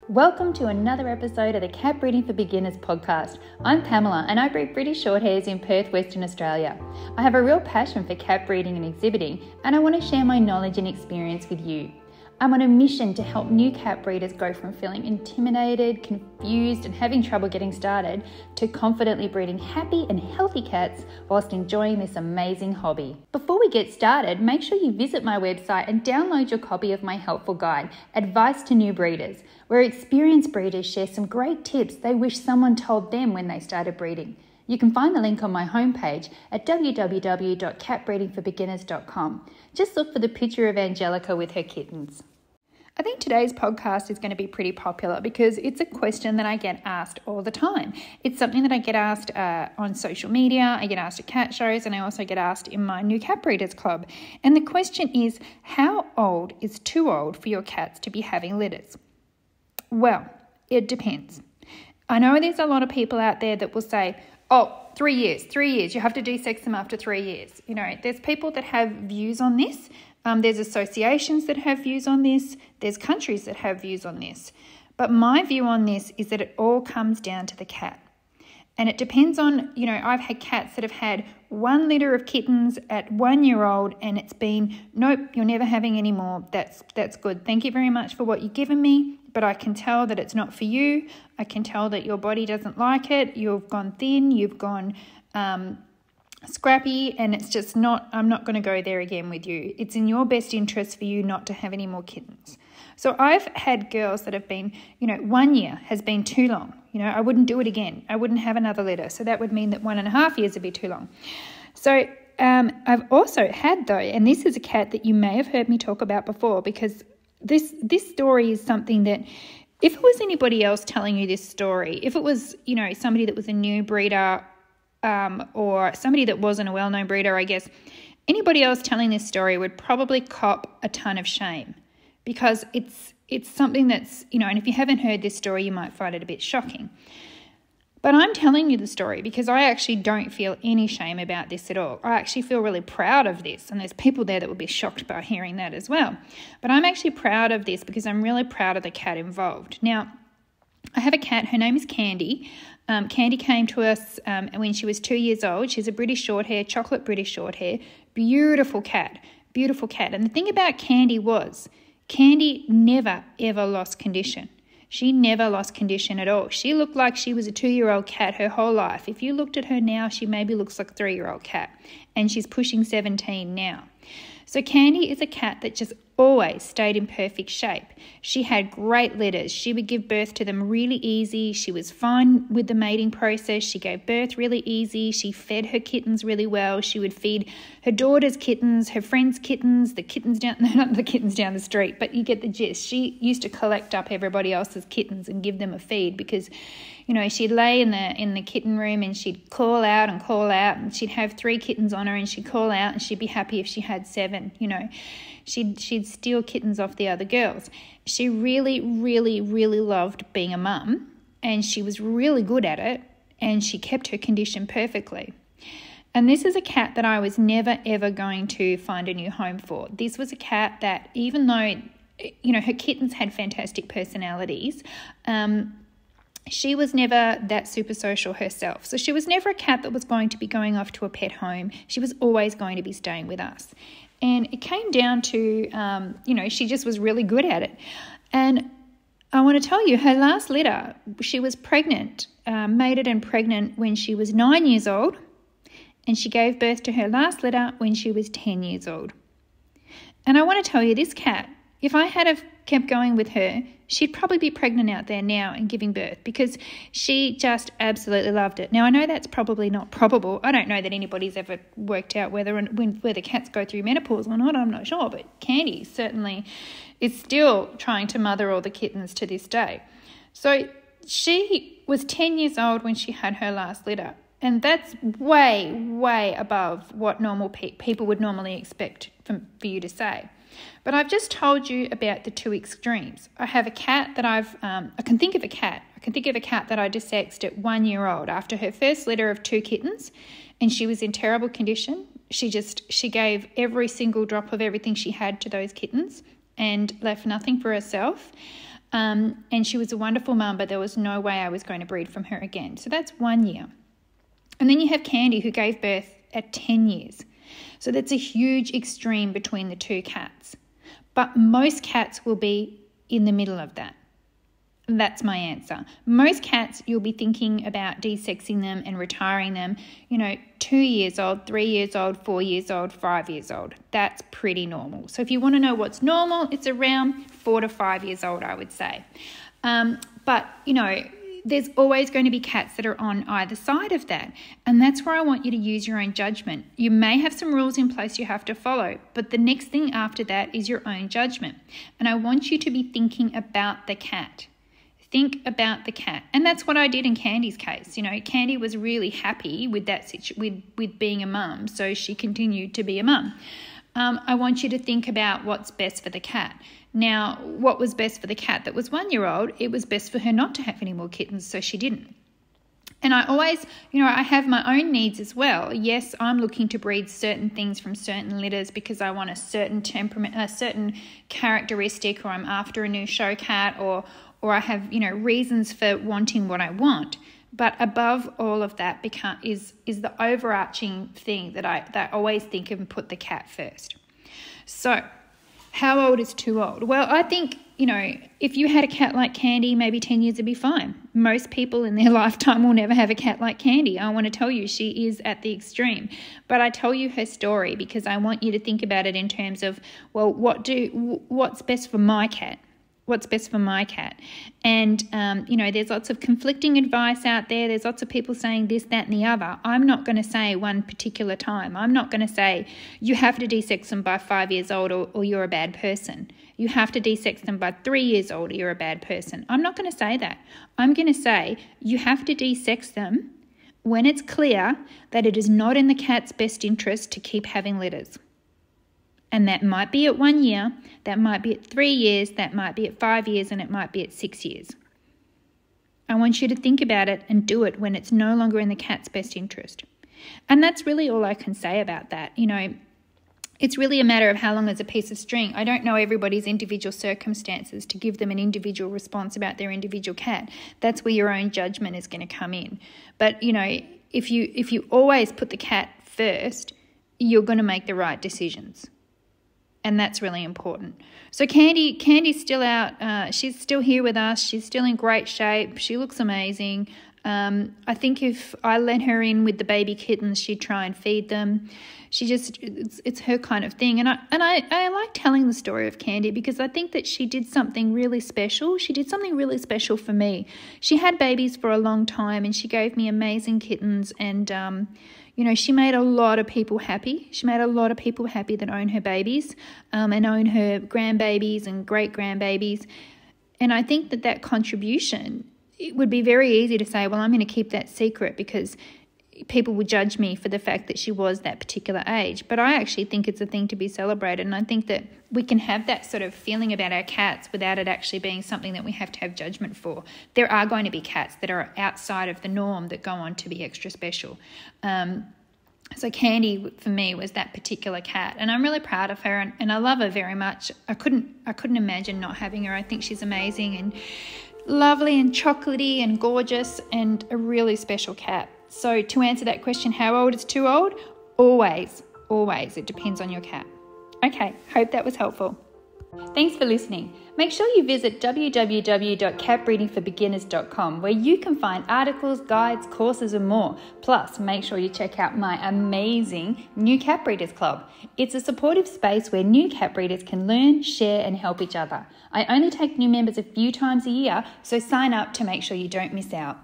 Welcome to another episode of the Cat Breeding for Beginners podcast. I'm Pamela and I breed British Shorthairs in Perth, Western Australia. I have a real passion for cat breeding and exhibiting, and I want to share my knowledge and experience with you. I'm on a mission to help new cat breeders go from feeling intimidated, confused and having trouble getting started to confidently breeding happy and healthy cats whilst enjoying this amazing hobby. Before we get started, make sure you visit my website and download your copy of my helpful guide, Advice to New Breeders, where experienced breeders share some great tips they wish someone told them when they started breeding. You can find the link on my homepage at www.catbreedingforbeginners.com. Just look for the picture of Angelica with her kittens. I think today's podcast is going to be pretty popular because it's a question that I get asked all the time. It's something that I get asked on social media, I get asked at cat shows, and I also get asked in my new cat breeders club. And the question is, how old is too old for your cats to be having litters? Well, it depends. I know there's a lot of people out there that will say, 3 years, you have to de-sex them after 3 years. You know, there's people that have views on this. There's associations that have views on this. There's countries that have views on this. But my view on this is that it all comes down to the cat. And it depends on, I've had cats that have had one litter of kittens at 1 year old and it's been, nope, you're never having any more. That's good. Thank you very much for what you've given me. But I can tell that it's not for you. I can tell that your body doesn't like it. You've gone thin, you've gone scrappy, and it's just not, I'm not going to go there again with you. It's in your best interest for you not to have any more kittens. So I've had girls that have been, 1 year has been too long. I wouldn't do it again. I wouldn't have another litter. So that would mean that 1.5 years would be too long. So I've also had though, and this is a cat that you may have heard me talk about before, because this story is something that if it was anybody else telling you this story, if it was, somebody that was a new breeder or somebody that wasn't a well-known breeder, I guess, anybody else telling this story would probably cop a ton of shame because it's something that's, and if you haven't heard this story, you might find it a bit shocking. But I'm telling you the story because I actually don't feel any shame about this at all. I actually feel really proud of this, and there's people there that would be shocked by hearing that as well. But I'm actually proud of this because I'm really proud of the cat involved. Now, I have a cat, her name is Candy. Candy came to us when she was 2 years old. She's a British Shorthair, chocolate British Shorthair. Beautiful cat, beautiful cat. And the thing about Candy was, Candy never, ever lost condition. She never lost condition at all. She looked like she was a 2-year-old cat her whole life. If you looked at her now, she maybe looks like a 3-year-old cat, and she's pushing 17 now. So Candy is a cat that just always stayed in perfect shape. She had great litters. She would give birth to them really easy. She was fine with the mating process. She gave birth really easy. She fed her kittens really well. She would feed her daughter's kittens, her friends' kittens, the kittens down, no, not the kittens down the street, but you get the gist. She used to collect up everybody else's kittens and give them a feed because, she'd lay in the kitten room and she'd call out, and she'd have 3 kittens on her and she'd call out and she'd be happy if she had 7, She'd steal kittens off the other girls. She really, really, really loved being a mum, and she was really good at it, and she kept her condition perfectly. And this is a cat that I was never, ever going to find a new home for. This was a cat that, even though, her kittens had fantastic personalities, she was never that super social herself. So she was never a cat that was going to be going off to a pet home. She was always going to be staying with us. And it came down to, she just was really good at it. And I want to tell you, her last litter, she was pregnant, mated and pregnant when she was 9 years old. And she gave birth to her last litter when she was 10 years old. And I want to tell you, this cat, if I had have kept going with her, she'd probably be pregnant out there now and giving birth because she just absolutely loved it. Now, I know that's probably not probable. I don't know that anybody's ever worked out whether cats go through menopause or not. I'm not sure, but Candy certainly is still trying to mother all the kittens to this day. So she was 10 years old when she had her last litter, and that's way, way above what normal people would normally expect for you to say. But I've just told you about the two extremes. I have a cat that I can think of a cat that I de-sexed at 1 year old after her first litter of 2 kittens, and she was in terrible condition. She gave every single drop of everything she had to those kittens and left nothing for herself. And she was a wonderful mum, but there was no way I was going to breed from her again. So that's 1 year. And then you have Candy, who gave birth at 10 years. So that's a huge extreme between the two cats. But most cats will be in the middle of that. That's my answer. Most cats, you'll be thinking about desexing them and retiring them, 2 years old, 3 years old, 4 years old, 5 years old. That's pretty normal. So if you want to know what's normal, it's around 4 to 5 years old, I would say. But there's always going to be cats that are on either side of that. And that's where I want you to use your own judgment. You may have some rules in place you have to follow, but the next thing after that is your own judgment. And I want you to be thinking about the cat. Think about the cat. And that's what I did in Candy's case. Candy was really happy with that with being a mum, so she continued to be a mum. I want you to think about what's best for the cat. Now, what was best for the cat that was 1 year old? It was best for her not to have any more kittens, so she didn't. And I always, I have my own needs as well. Yes, I'm looking to breed certain things from certain litters because I want a certain temperament, a certain characteristic, or I'm after a new show cat, or I have, reasons for wanting what I want. But above all of that is the overarching thing that I always think of and put the cat first. So, how old is too old? Well, I think, if you had a cat like Candy, maybe 10 years would be fine. Most people in their lifetime will never have a cat like Candy. I want to tell you she is at the extreme. But I tell you her story because I want you to think about it in terms of, well, what's best for my cat? What's best for my cat? And, there's lots of conflicting advice out there. There's lots of people saying this, that, and the other. I'm not going to say one particular time. I'm not going to say you have to desex them by 5 years old or you're a bad person. You have to desex them by 3 years old or you're a bad person. I'm not going to say that. I'm going to say you have to desex them when it's clear that it is not in the cat's best interest to keep having litters. And that might be at 1 year, that might be at 3 years, that might be at 5 years, and it might be at 6 years. I want you to think about it and do it when it's no longer in the cat's best interest. And that's really all I can say about that. It's really a matter of how long is a piece of string. I don't know everybody's individual circumstances to give them an individual response about their individual cat. That's where your own judgment is going to come in. But, if you always put the cat first, you're going to make the right decisions. And that's really important. So Candy's still out. She's still here with us. She's still in great shape. She looks amazing. I think if I let her in with the baby kittens, she'd try and feed them. It's her kind of thing. And I like telling the story of Candy because I think that she did something really special. She did something really special for me. She had babies for a long time and she gave me amazing kittens and she made a lot of people happy. She made a lot of people happy that own her babies and own her grandbabies and great-grandbabies. And I think that contribution, it would be very easy to say, well, I'm going to keep that secret because people would judge me for the fact that she was that particular age. But I actually think it's a thing to be celebrated. And I think that we can have that sort of feeling about our cats without it actually being something that we have to have judgment for. There are going to be cats that are outside of the norm that go on to be extra special. So Candy, for me, was that particular cat. And I'm really proud of her and I love her very much. I couldn't imagine not having her. I think she's amazing and lovely and chocolatey and gorgeous and a really special cat. So to answer that question, how old is too old? Always. It depends on your cat. Okay, hope that was helpful. Thanks for listening. Make sure you visit www.catbreedingforbeginners.com where you can find articles, guides, courses and more. Plus, make sure you check out my amazing New Cat Breeders Club. It's a supportive space where new cat breeders can learn, share and help each other. I only take new members a few times a year, so sign up to make sure you don't miss out.